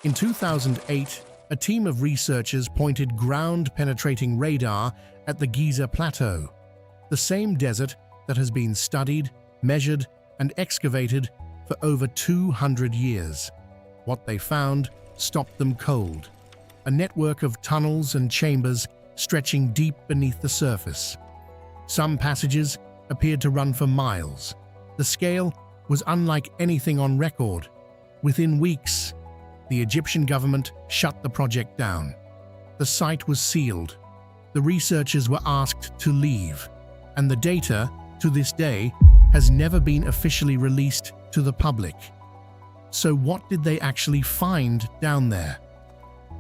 In 2008, a team of researchers pointed ground-penetrating radar at the Giza Plateau, the same desert that has been studied, measured, and excavated for over 200 years. What they found stopped them cold: a network of tunnels and chambers stretching deep beneath the surface. Some passages appeared to run for miles. The scale was unlike anything on record. Within weeks, the Egyptian government shut the project down. The site was sealed. The researchers were asked to leave, and the data, to this day, has never been officially released to the public. So what did they actually find down there?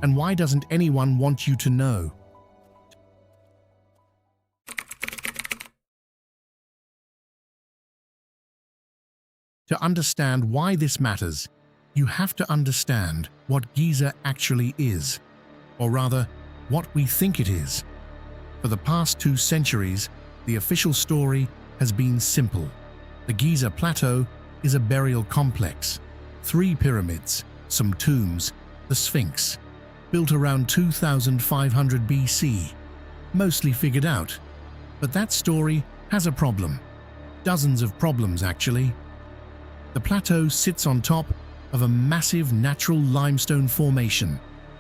And why doesn't anyone want you to know? To understand why this matters, you have to understand what Giza actually is, or rather, what we think it is. For the past 2 centuries, the official story has been simple. The Giza Plateau is a burial complex. 3 pyramids, some tombs, the Sphinx, built around 2500 BC, mostly figured out. But that story has a problem. Dozens of problems, actually. The plateau sits on top of a massive natural limestone formation,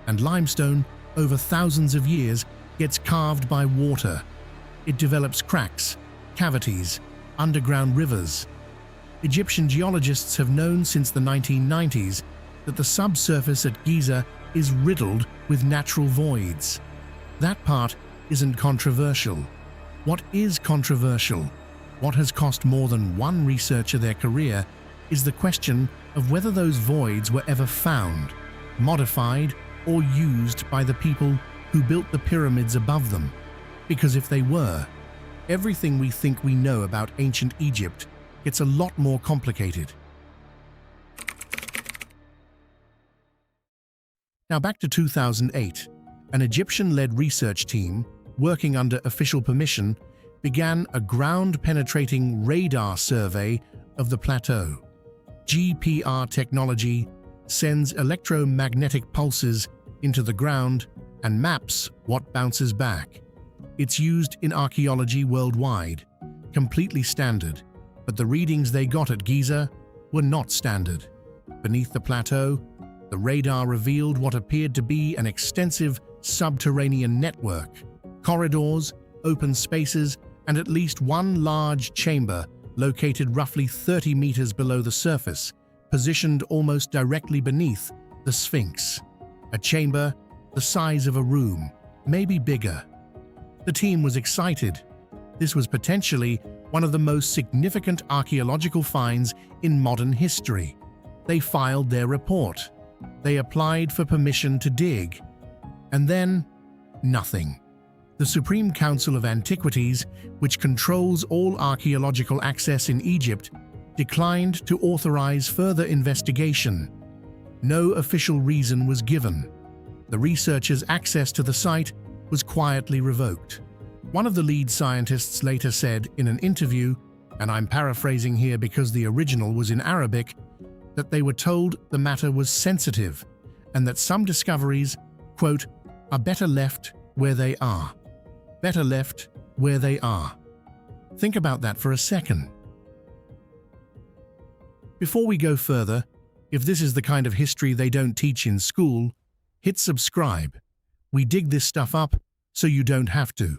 and limestone, over thousands of years, gets carved by water. It develops cracks, cavities, underground rivers. Egyptian geologists have known since the 1990s that the subsurface at Giza is riddled with natural voids. That part isn't controversial. What is controversial, what has cost more than one researcher their career, is the question of whether those voids were ever found, modified, or used by the people who built the pyramids above them. Because if they were, everything we think we know about ancient Egypt gets a lot more complicated. Now back to 2008, an Egyptian-led research team, working under official permission, began a ground-penetrating radar survey of the plateau. GPR technology sends electromagnetic pulses into the ground and maps what bounces back. It's used in archaeology worldwide, completely standard, but the readings they got at Giza were not standard. Beneath the plateau, the radar revealed what appeared to be an extensive subterranean network: corridors, open spaces, and at least one large chamber located roughly 30 meters below the surface, positioned almost directly beneath the Sphinx. A chamber the size of a room, maybe bigger. The team was excited. This was potentially one of the most significant archaeological finds in modern history. They filed their report. They applied for permission to dig. And then, nothing. The Supreme Council of Antiquities, which controls all archaeological access in Egypt, declined to authorize further investigation. No official reason was given. The researchers' access to the site was quietly revoked. One of the lead scientists later said in an interview, and I'm paraphrasing here because the original was in Arabic, that they were told the matter was sensitive and that some discoveries, quote, are better left where they are. Better left where they are. Think about that for a second. Before we go further, if this is the kind of history they don't teach in school, hit subscribe. We dig this stuff up so you don't have to.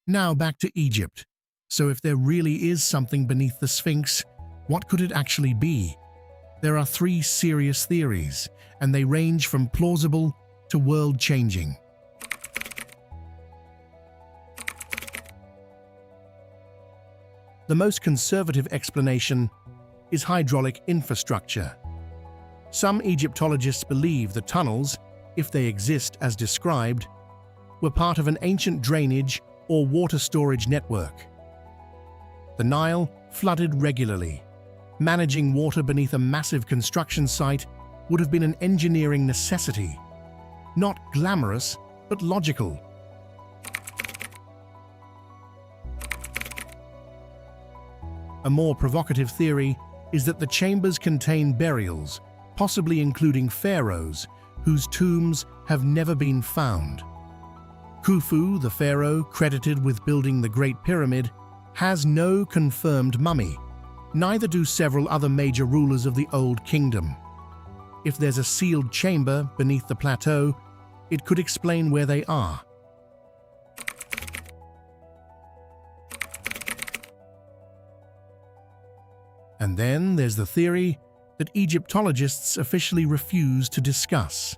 Now back to Egypt. So if there really is something beneath the Sphinx, what could it actually be? There are 3 serious theories, and they range from plausible to world-changing. The most conservative explanation is hydraulic infrastructure. Some Egyptologists believe the tunnels, if they exist as described, were part of an ancient drainage or water storage network. The Nile flooded regularly. Managing water beneath a massive construction site would have been an engineering necessity. Not glamorous, but logical. A more provocative theory is that the chambers contain burials, possibly including pharaohs, whose tombs have never been found. Khufu, the pharaoh credited with building the Great Pyramid, has no confirmed mummy. Neither do several other major rulers of the Old Kingdom. If there's a sealed chamber beneath the plateau, it could explain where they are. And then there's the theory that Egyptologists officially refuse to discuss.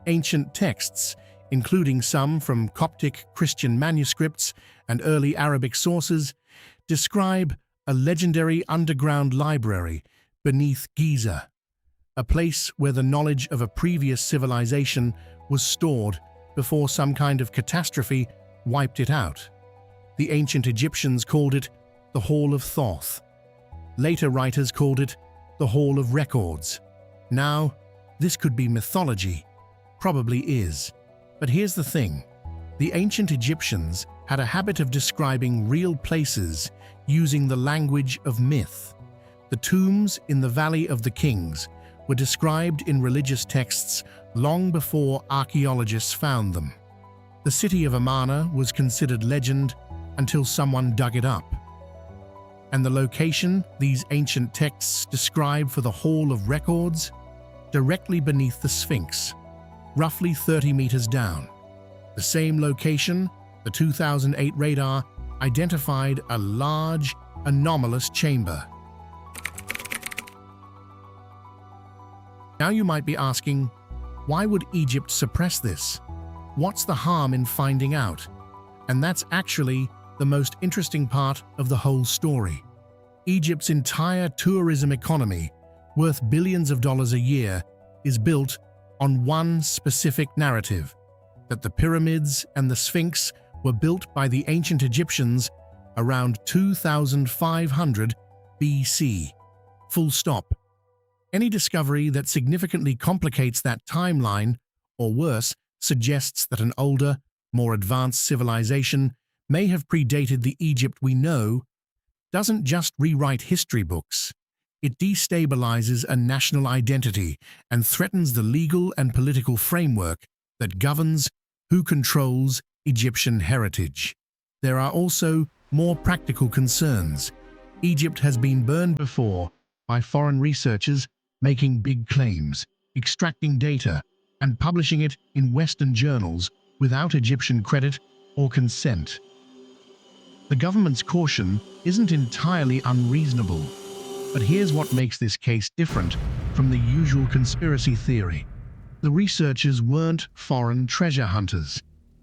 Ancient texts, including some from Coptic Christian manuscripts and early Arabic sources, describe a legendary underground library beneath Giza, a place where the knowledge of a previous civilization was stored before some kind of catastrophe wiped it out. The ancient Egyptians called it the Hall of Thoth. Later writers called it the Hall of Records. Now, this could be mythology. Probably is. But here's the thing. The ancient Egyptians had a habit of describing real places using the language of myth. The tombs in the Valley of the Kings were described in religious texts long before archaeologists found them. The city of Amarna was considered legend until someone dug it up. And the location these ancient texts describe for the Hall of Records? Directly beneath the Sphinx, roughly 30 meters down. The same location, the 2008 radar identified a large, anomalous chamber. Now you might be asking, why would Egypt suppress this? What's the harm in finding out? And that's actually the most interesting part of the whole story. Egypt's entire tourism economy, worth billions of dollars a year, is built on one specific narrative, that the pyramids and the Sphinx were built by the ancient Egyptians around 2500 BC. Full stop. Any discovery that significantly complicates that timeline, or worse, suggests that an older, more advanced civilization may have predated the Egypt we know, doesn't just rewrite history books. It destabilizes a national identity and threatens the legal and political framework that governs who controls Egyptian heritage. There are also more practical concerns. Egypt has been burned before by foreign researchers making big claims, extracting data, and publishing it in Western journals without Egyptian credit or consent. The government's caution isn't entirely unreasonable, but here's what makes this case different from the usual conspiracy theory. The researchers weren't foreign treasure hunters.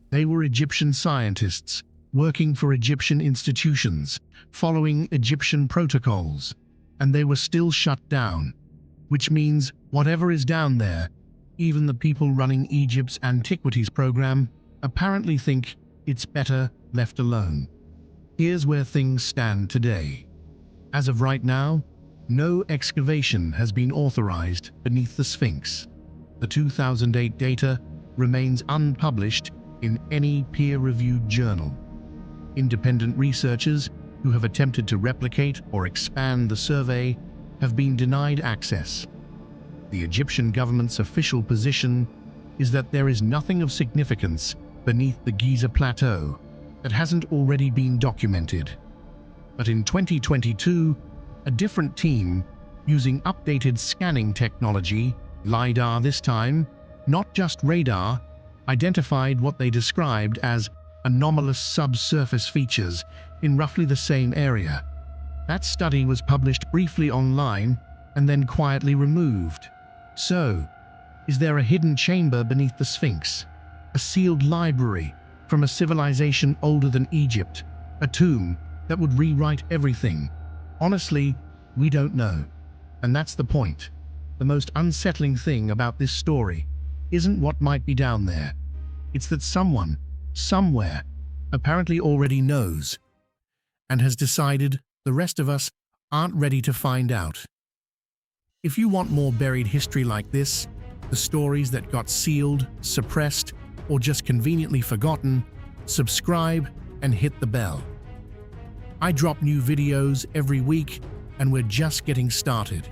They were Egyptian scientists working for Egyptian institutions, following Egyptian protocols, and they were still shut down, which means whatever is down there, even the people running Egypt's antiquities program, apparently think it's better left alone. Here's where things stand today. As of right now, no excavation has been authorized beneath the Sphinx. The 2008 data remains unpublished in any peer-reviewed journal. Independent researchers who have attempted to replicate or expand the survey have been denied access. The Egyptian government's official position is that there is nothing of significance beneath the Giza Plateau that hasn't already been documented. But in 2022, a different team, using updated scanning technology, LiDAR this time, not just radar, identified what they described as anomalous subsurface features in roughly the same area. That study was published briefly online and then quietly removed. So, is there a hidden chamber beneath the Sphinx? A sealed library from a civilization older than Egypt? A tomb that would rewrite everything? Honestly, we don't know. And that's the point. The most unsettling thing about this story isn't what might be down there. It's that someone, somewhere, apparently already knows and has decided the rest of us aren't ready to find out. If you want more buried history like this, the stories that got sealed, suppressed, or just conveniently forgotten, subscribe and hit the bell. I drop new videos every week, and we're just getting started.